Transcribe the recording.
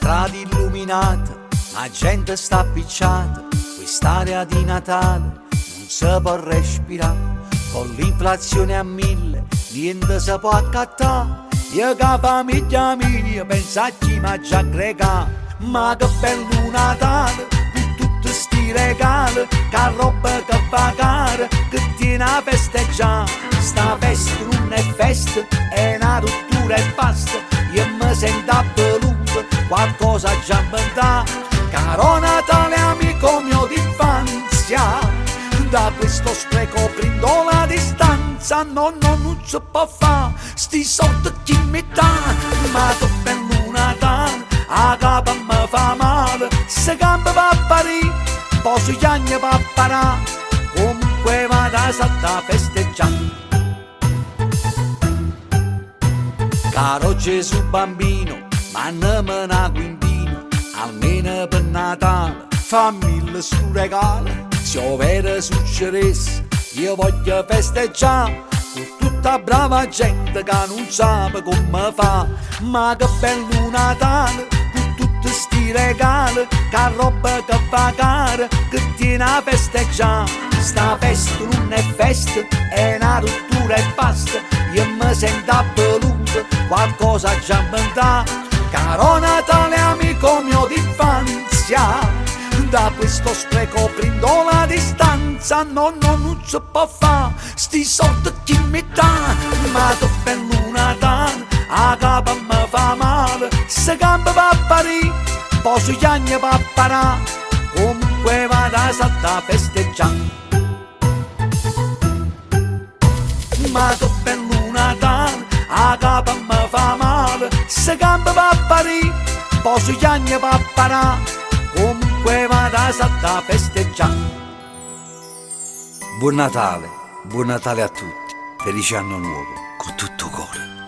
strade illuminate, la gente sta picciata, quest'area di Natale non si può respirare. Con l'inflazione a 1000, niente si può accattare. Io che famiglia mia pensa a chi mi già aggregato. Ma che bello Natale, con tutti sti regali, che roba che fa cara, che tiene a festeggiare. Sta festa non è festa, è una rottura e basta. Io mi sento avveluto, qualcosa già inventato. Caro Natale, amico mio d'infanzia, da questo spreco prendo la distanza. No, no, non si può fare, sti soldi chi mi dà. Ma che bello Natale, a capo mi fa male, se gambe va a parire, poi sugli anni va a parare. Comunque vado a salta festeggiare. Caro Gesù bambino, mannami una quintina, almeno per Natale, fammi il suo regalo. Se ovvero succedesse, io voglio festeggiare con tutta brava gente che non sa come fa. Ma che bello Natale, con tutti sti regali, che roba che fa cara, che tiene a festeggiare. Sta festa non è festa, è una rottura e basta. Io mi sento avveluto, qualcosa già inventato. Caro Natale, amico mio d'infanzia, da questo spreco prendo la distanza. No, no, non si può fare, sti soldi chi mi dà. Ma che bello Natale, a capo mi fa male, se gambe va a parire, poi sugli anni va a parare. Comunque vado a salta festeggiare. Ma che bello Natale, a capo mi fa male, se gambe va a parire, poi sugli anni va a parare. Comunque vado a salta festeggiare. Buon Natale a tutti, felice anno nuovo, con tutto cuore.